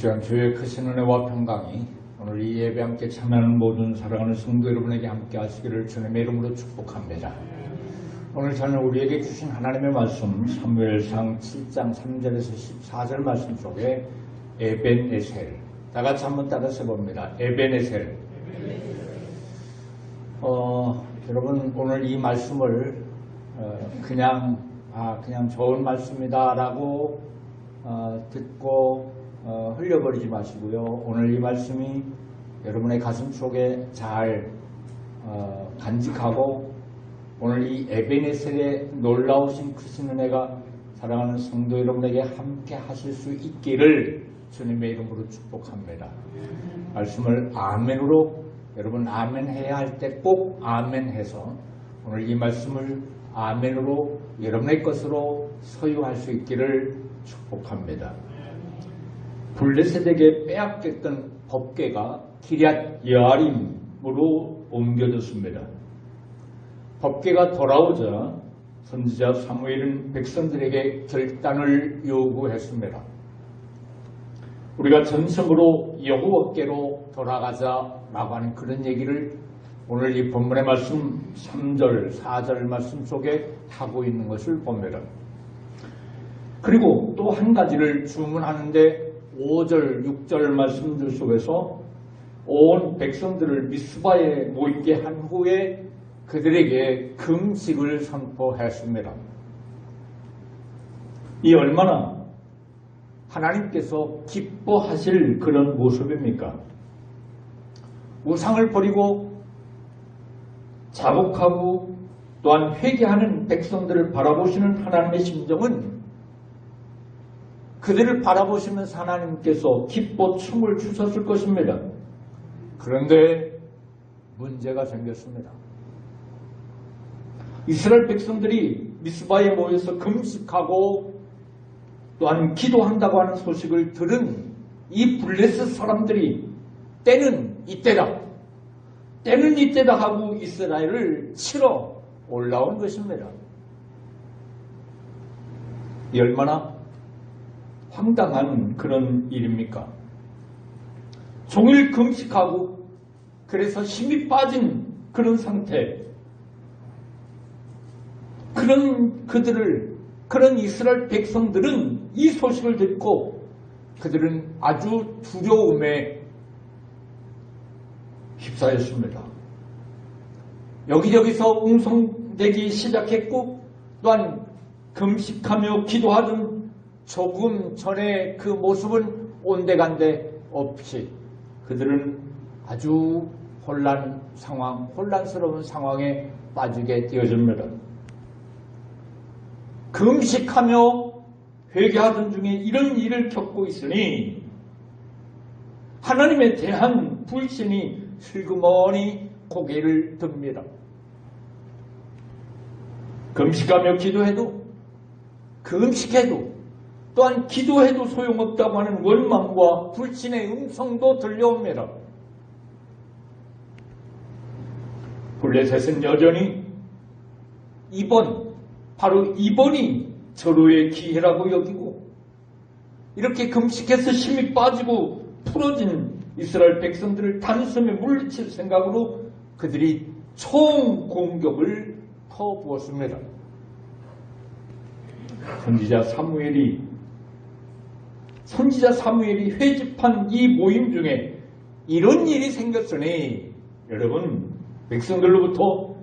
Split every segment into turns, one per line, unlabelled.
시간 주의 크신 은혜와 평강이 오늘 이 예배 함께 참여하는 모든 사랑하는 성도 여러분에게 함께 하시기를 주님의 이름으로 축복합니다. 오늘 저는 우리에게 주신 하나님의 말씀 사무엘상 7장 3절에서 14절 말씀 속에 에벤에셀, 다 같이 한번 따라서 봅니다. 에벤에셀. 여러분 오늘 이 말씀을 그냥 좋은 말씀이다 라고 듣고 흘려버리지 마시고요. 오늘 이 말씀이 여러분의 가슴 속에 잘 간직하고 오늘 이 에벤에셀의 놀라우신 크신 은혜가 사랑하는 성도 여러분에게 함께 하실 수 있기를 주님의 이름으로 축복합니다. 말씀을 아멘으로 여러분 아멘 해야 할 때 꼭 아멘 해서 오늘 이 말씀을 아멘으로 여러분의 것으로 소유할 수 있기를 축복합니다. 블레셋에게 빼앗겼던 법궤가 기럇 여아림으로 옮겨졌습니다. 법궤가 돌아오자 선지자 사무엘은 백성들에게 결단을 요구했습니다. 우리가 전성으로 여호와께로 돌아가자라고 하는 그런 얘기를 오늘 이 본문의 말씀 3절, 4절 말씀 속에 하고 있는 것을 봅니다. 그리고 또 한 가지를 주문하는데 5절, 6절 말씀들 속에서 온 백성들을 미스바에 모이게 한 후에 그들에게 금식을 선포했습니다. 이 얼마나 하나님께서 기뻐하실 그런 모습입니까? 우상을 버리고 자복하고 또한 회개하는 백성들을 바라보시는 하나님의 심정은 그들을 바라보시면서 하나님께서 기뻐 춤을 추셨을 것입니다. 그런데 문제가 생겼습니다. 이스라엘 백성들이 미스바에 모여서 금식하고 또한 기도한다고 하는 소식을 들은 이 블레셋 사람들이 때는 이때다 하고 이스라엘을 치러 올라온 것입니다. 이 얼마나 황당한 그런 일입니까? 종일 금식하고 그래서 힘이 빠진 그런 상태, 그런 이스라엘 백성들은 이 소식을 듣고 그들은 아주 두려움에 휩싸였습니다. 여기저기서 웅성대기 시작했고 또한 금식하며 기도하던 조금 전에 그 모습은 온데간데 없이 그들은 아주 혼란스러운 상황에 빠지게 되어집니다. 금식하며 회개하던 중에 이런 일을 겪고 있으니 하나님에 대한 불신이 슬그머니 고개를 듭니다. 금식하며 기도해도 금식해도 또한 기도해도 소용없다고 하는 원망과 불신의 음성도 들려옵니다. 블레셋은 여전히 바로 이번이 절호의 기회라고 여기고 이렇게 금식해서 힘이 빠지고 풀어진 이스라엘 백성들을 단숨에 물리칠 생각으로 그들이 총 공격을 퍼부었습니다. 선지자 사무엘이 회집한 이 모임 중에 이런 일이 생겼으니 여러분 백성들로부터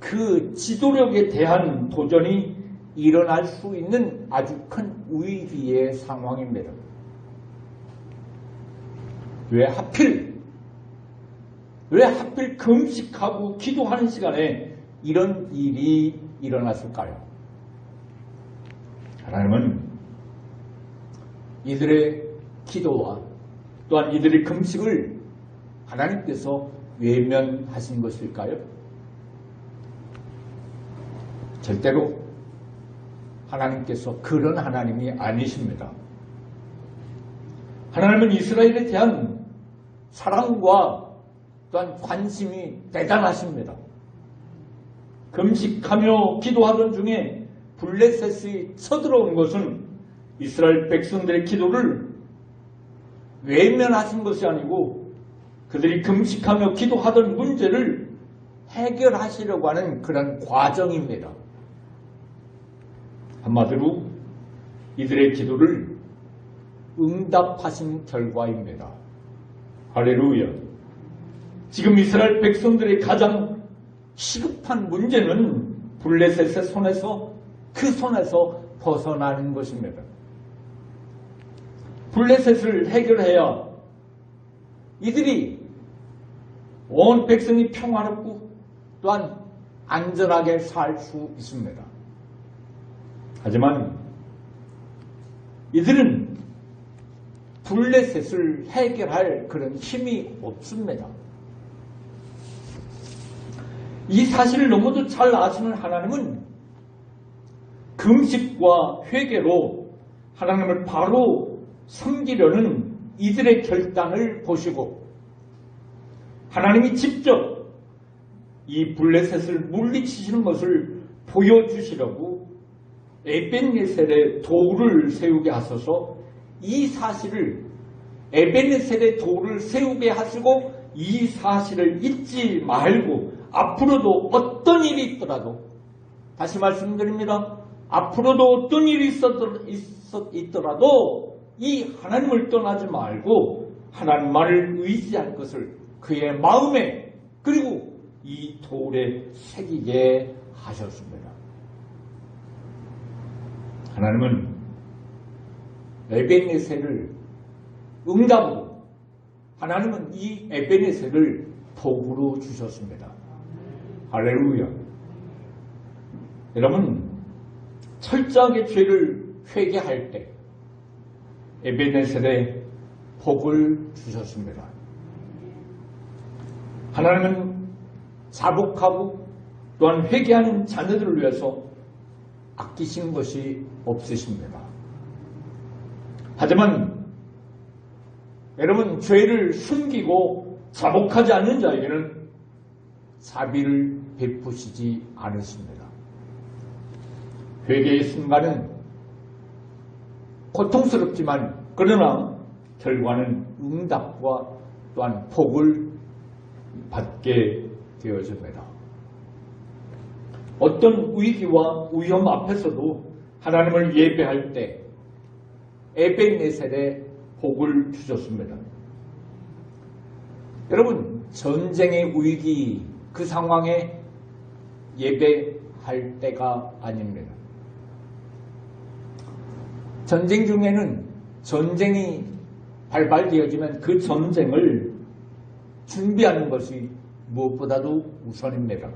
그 지도력에 대한 도전이 일어날 수 있는 아주 큰 위기의 상황입니다. 왜 하필 금식하고 기도하는 시간에 이런 일이 일어났을까요? 하나님은 이들의 기도와 또한 이들의 금식을 하나님께서 외면하신 것일까요? 절대로 하나님께서 그런 하나님이 아니십니다. 하나님은 이스라엘에 대한 사랑과 또한 관심이 대단하십니다. 금식하며 기도하던 중에 블레셋이 쳐들어온 것은 이스라엘 백성들의 기도를 외면하신 것이 아니고 그들이 금식하며 기도하던 문제를 해결하시려고 하는 그런 과정입니다. 한마디로 이들의 기도를 응답하신 결과입니다. 할렐루야. 지금 이스라엘 백성들의 가장 시급한 문제는 블레셋의 손에서 그 손에서 벗어나는 것입니다. 블레셋을 해결해야 이들이 온 백성이 평화롭고 또한 안전하게 살 수 있습니다. 하지만 이들은 블레셋을 해결할 그런 힘이 없습니다. 이 사실을 너무도 잘 아시는 하나님은 금식과 회개로 하나님을 바로 섬기려는 이들의 결단을 보시고 하나님이 직접 이 블레셋을 물리치시는 것을 보여주시려고 에벤네셀의 돌을 세우게 하소서. 이 사실을 에벤네셀의 돌을 세우게 하시고 이 사실을 잊지 말고 앞으로도 어떤 일이 있더라도, 다시 말씀드립니다. 앞으로도 어떤 일이 있더라도 이 하나님을 떠나지 말고 하나님만을 의지할 것을 그의 마음에 그리고 이 돌에 새기게 하셨습니다. 하나님은 에벤네셀을 응답으로, 하나님은 이 에벤네셀을 복으로 주셨습니다. 할렐루야. 여러분, 철저하게 죄를 회개할 때 에벤네셀에 복을 주셨습니다. 하나님은 자복하고 또한 회개하는 자녀들을 위해서 아끼신 것이 없으십니다. 하지만 여러분, 죄를 숨기고 자복하지 않는 자에게는 자비를 베푸시지 않으십니다. 회개의 순간은 고통스럽지만 그러나 결과는 응답과 또한 복을 받게 되어집니다. 어떤 위기와 위험 앞에서도 하나님을 예배할 때 에벤네셀에 복을 주셨습니다. 여러분, 전쟁의 위기, 그 상황에 예배할 때가 아닙니다. 전쟁 중에는 전쟁이 발발되어지면 그 전쟁을 준비하는 것이 무엇보다도 우선입니다.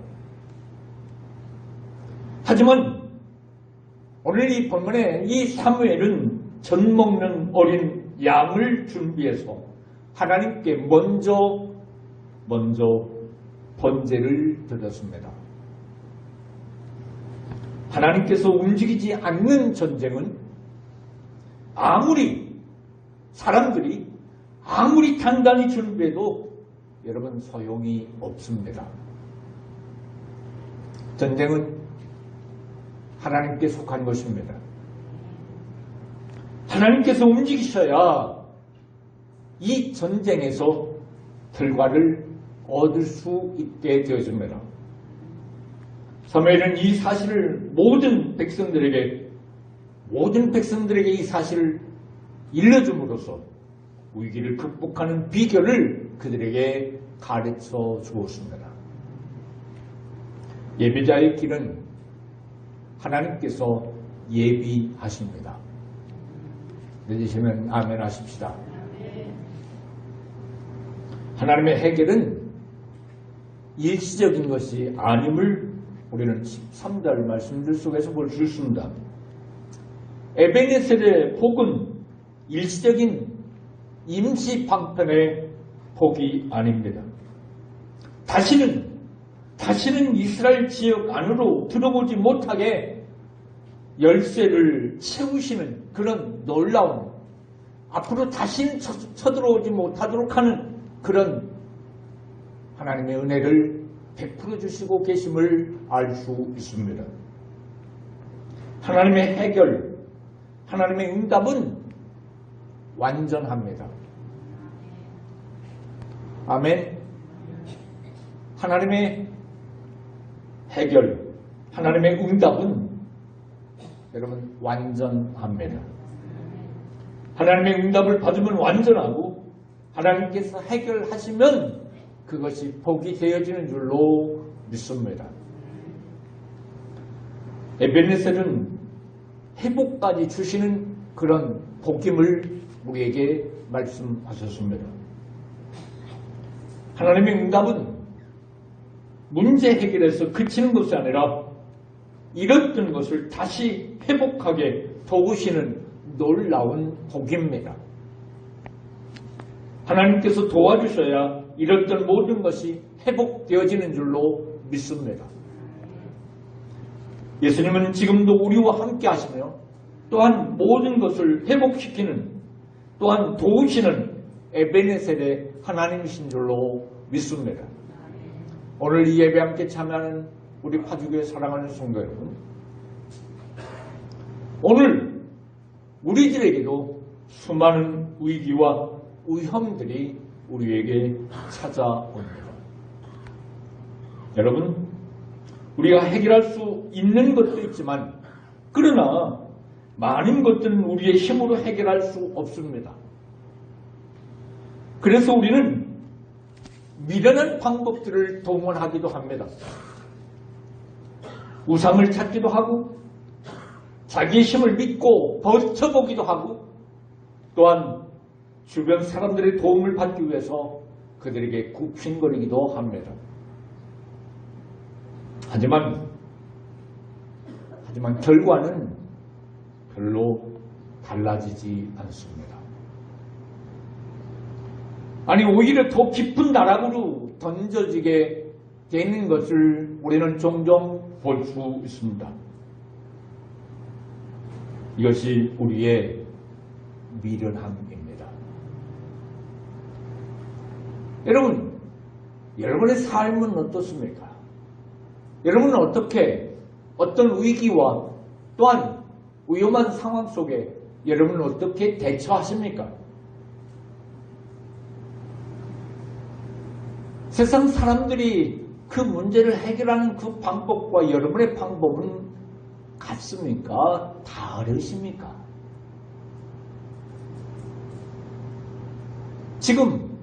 하지만 오늘 이 본문에 이 사무엘은 젖 먹는 어린 양을 준비해서 하나님께 먼저 번제를 드렸습니다. 하나님께서 움직이지 않는 전쟁은 사람들이 아무리 단단히 준비해도 여러분 소용이 없습니다. 전쟁은 하나님께 속한 것입니다. 하나님께서 움직이셔야 이 전쟁에서 결과를 얻을 수 있게 되어집니다. 사무엘은 이 사실을 모든 백성들에게 이 사실을 일러줌으로써 위기를 극복하는 비결을 그들에게 가르쳐 주었습니다. 예배자의 길은 하나님께서 예비하십니다. 믿으시면 아멘 하십시다. 하나님의 해결은 일시적인 것이 아님을 우리는 13절 말씀들 속에서 볼 수 있습니다. 에벤네셀의 복은 일시적인 임시 방편의 복이 아닙니다. 다시는 이스라엘 지역 안으로 들어오지 못하게 열쇠를 채우시는 그런 놀라운, 앞으로 다시는 쳐들어오지 못하도록 하는 그런 하나님의 은혜를 베풀어 주시고 계심을 알 수 있습니다. 하나님의 해결, 하나님의 응답은 완전합니다. 아멘. 하나님의 해결, 하나님의 응답은 여러분 완전합니다. 하나님의 응답을 받으면 완전하고 하나님께서 해결하시면 그것이 복이 되어지는 줄로 믿습니다. 에베네셀은 회복까지 주시는 그런 복임을 우리에게 말씀하셨습니다. 하나님의 응답은 문제 해결에서 그치는 것이 아니라 잃었던 것을 다시 회복하게 도우시는 놀라운 복입니다. 하나님께서 도와주셔야 잃었던 모든 것이 회복되어지는 줄로 믿습니다. 예수님은 지금도 우리와 함께 하시며 또한 모든 것을 회복시키는 또한 도우시는 에베네셀의 하나님이신 줄로 믿습니다. 오늘 이 예배 함께 참여하는 우리 파주교회 사랑하는 성도 여러분, 오늘 우리들에게도 수많은 위기와 위험들이 우리에게 찾아옵니다. 여러분, 우리가 해결할 수 있는 것도 있지만 그러나 많은 것들은 우리의 힘으로 해결할 수 없습니다. 그래서 우리는 미련한 방법들을 동원하기도 합니다. 우상을 찾기도 하고 자기의 힘을 믿고 버텨보기도 하고 또한 주변 사람들의 도움을 받기 위해서 그들에게 굽신거리기도 합니다. 하지만 결과는 별로 달라지지 않습니다. 아니 오히려 더 깊은 나락으로 던져지게 되는 것을 우리는 종종 볼 수 있습니다. 이것이 우리의 미련함입니다. 여러분, 여러분의 삶은 어떻습니까? 여러분은 어떻게 어떤 위기와 또한 위험한 상황 속에 여러분은 어떻게 대처하십니까? 세상 사람들이 그 문제를 해결하는 그 방법과 여러분의 방법은 같습니까? 다르십니까? 지금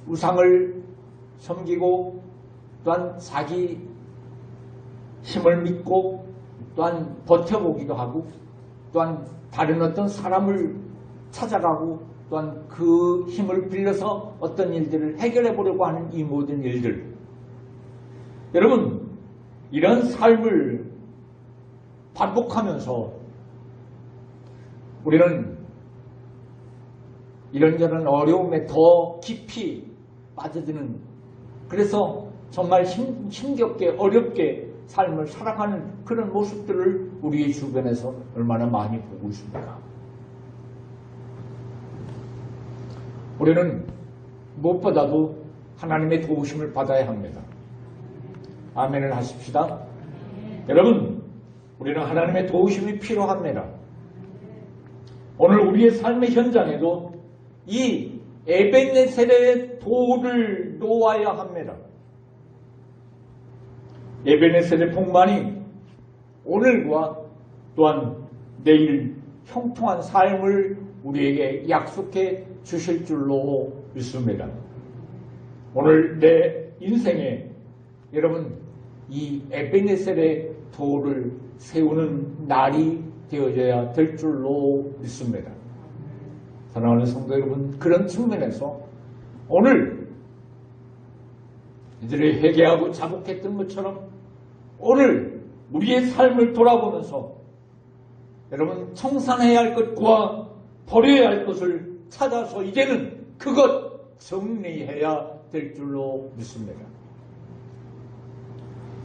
우상을 섬기고 또한 자기 힘을 믿고 또한 버텨보기도 하고 또한 다른 어떤 사람을 찾아가고 또한 그 힘을 빌려서 어떤 일들을 해결해 보려고 하는 이 모든 일들, 여러분 이런 삶을 반복하면서 우리는 이런저런 어려움에 더 깊이 빠져드는, 그래서 정말 힘겹게 어렵게 삶을 살아가는 그런 모습들을 우리의 주변에서 얼마나 많이 보고 있습니까? 우리는 무엇보다도 하나님의 도우심을 받아야 합니다. 아멘을 하십시다. 여러분, 우리는 하나님의 도우심이 필요합니다. 오늘 우리의 삶의 현장에도 이 에베네셀의 도를 놓아야 합니다. 에베네셀의 복만이 오늘과 또한 내일 형통한 삶을 우리에게 약속해 주실 줄로 믿습니다. 오늘 내 인생에 여러분 이 에베네셀의 도를 세우는 날이 되어져야 될 줄로 믿습니다. 사랑하는 성도 여러분, 그런 측면에서 오늘 이들이 회개하고 자복했던 것처럼 오늘 우리의 삶을 돌아보면서 여러분 청산해야 할 것과 버려야 할 것을 찾아서 이제는 그것 정리해야 될 줄로 믿습니다.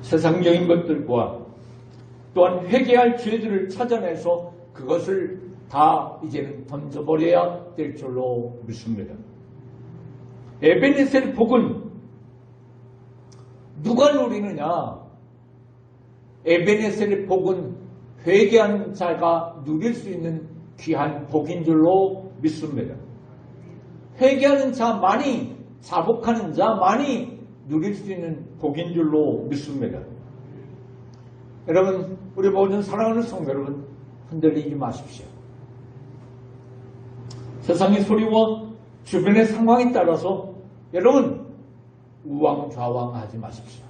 세상적인 것들과 또한 회개할 죄들을 찾아내서 그것을 다 이제는 던져버려야 될 줄로 믿습니다. 에베네셀 복은 누가 누리느냐? 에베네셀의 복은 회개하는 자가 누릴 수 있는 귀한 복인 줄로 믿습니다. 회개하는 자만이, 자복하는 자만이 누릴 수 있는 복인 줄로 믿습니다. 여러분, 우리 모든 사랑하는 성도 여러분, 흔들리지 마십시오. 세상의 소리와 주변의 상황에 따라서 여러분 우왕좌왕하지 마십시오.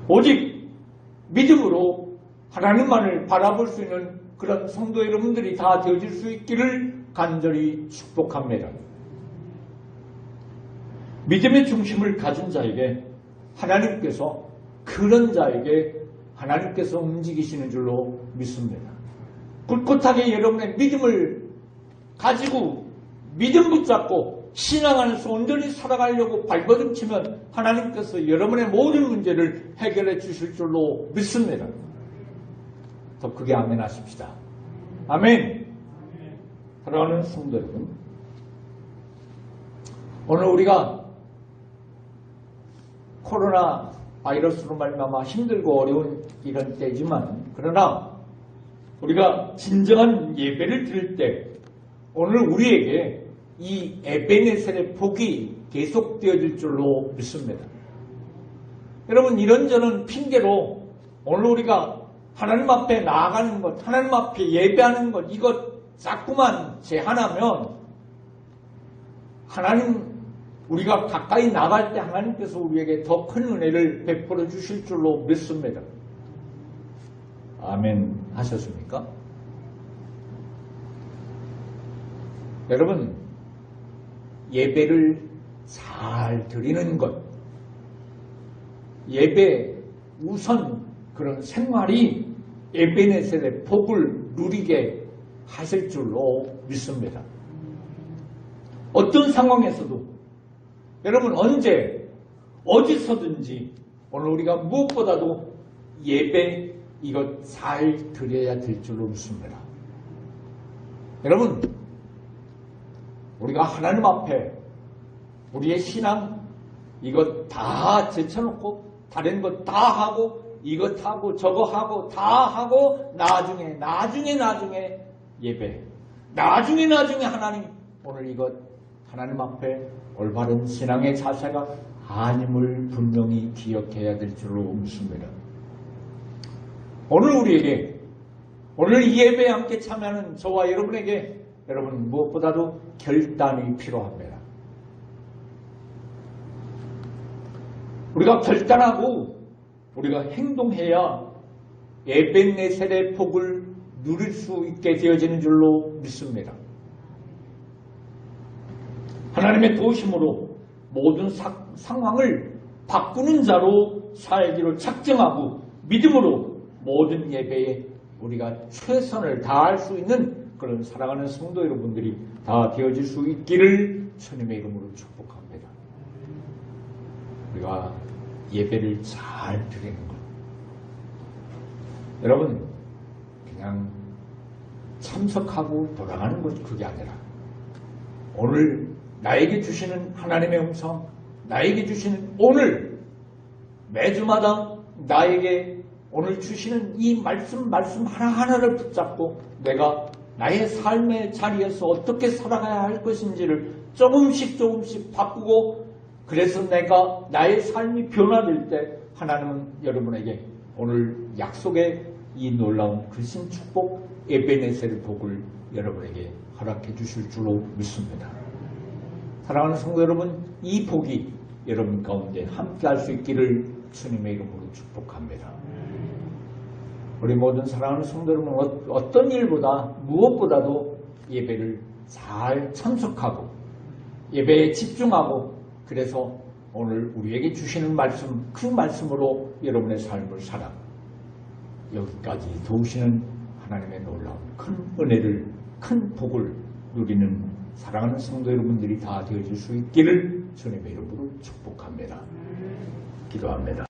오직 믿음으로 하나님만을 바라볼 수 있는 그런 성도 여러분들이 다 되어질 수 있기를 간절히 축복합니다. 믿음의 중심을 가진 자에게 하나님께서, 그런 자에게 하나님께서 움직이시는 줄로 믿습니다. 꿋꿋하게 여러분의 믿음을 가지고 믿음 붙잡고 신앙 안에서 온전히 살아가려고 발버둥치면 하나님께서 여러분의 모든 문제를 해결해 주실 줄로 믿습니다. 더 크게 아멘 하십시다. 아멘. 사랑하는 성도 여러분, 오늘 우리가 코로나 바이러스로 말미암아 힘들고 어려운 이런 때지만, 그러나 우리가 진정한 예배를 드릴 때 오늘 우리에게 이 에베네셀의 복이 계속되어질 줄로 믿습니다. 여러분, 이런저런 핑계로 오늘 우리가 하나님 앞에 나아가는 것, 하나님 앞에 예배하는 것, 이것 자꾸만 제한하면 하나님, 우리가 가까이 나갈 때 하나님께서 우리에게 더 큰 은혜를 베풀어 주실 줄로 믿습니다. 아멘 하셨습니까? 여러분, 예배를 잘 드리는 것, 예배 우선 그런 생활이 에베네셀의 복을 누리게 하실 줄로 믿습니다. 어떤 상황에서도 여러분, 언제 어디서든지 오늘 우리가 무엇보다도 예배 이것 잘 드려야 될 줄로 믿습니다. 여러분, 우리가 하나님 앞에 우리의 신앙 이것 다 제쳐놓고 다른 것 다 하고 이것 하고 저거 하고 다 하고 나중에 예배, 나중에 하나님, 오늘 이것 하나님 앞에 올바른 신앙의 자세가 아님을 분명히 기억해야 될 줄로 믿습니다. 오늘 우리에게, 오늘 이 예배에 함께 참여하는 저와 여러분에게 여러분 무엇보다도 결단이 필요합니다. 우리가 결단하고 우리가 행동해야 에벤네셀의 복을 누릴 수 있게 되어지는 줄로 믿습니다. 하나님의 도우심으로 모든 상황을 바꾸는 자로 살기로 작정하고 믿음으로 모든 예배에 우리가 최선을 다할 수 있는 그런 사랑하는 성도 여러분들이 다 되어질 수 있기를 주님의 이름으로 축복합니다. 우리가 예배를 잘 드리는 것, 여러분 그냥 참석하고 돌아가는 것, 그게 아니라 오늘 나에게 주시는 하나님의 음성, 나에게 주시는 오늘 매주마다 나에게 오늘 주시는 이 말씀 하나하나를 붙잡고 내가 나의 삶의 자리에서 어떻게 살아가야 할 것인지를 조금씩 바꾸고, 그래서 내가 나의 삶이 변화될 때 하나님은 여러분에게 오늘 약속의 이 놀라운 크신 축복 에베네셀의 복을 여러분에게 허락해 주실 줄로 믿습니다. 사랑하는 성도 여러분, 이 복이 여러분 가운데 함께 할 수 있기를 주님의 이름으로 축복합니다. 우리 모든 사랑하는 성도 여러분, 어떤 일보다 무엇보다도 예배를 잘 참석하고 예배에 집중하고, 그래서 오늘 우리에게 주시는 말씀, 그 말씀으로 여러분의 삶을 살아 여기까지 도우시는 하나님의 놀라운 큰 은혜를, 큰 복을 누리는 사랑하는 성도 여러분들이 다 되어질 수 있기를 주님의 이름으로 축복합니다. 기도합니다.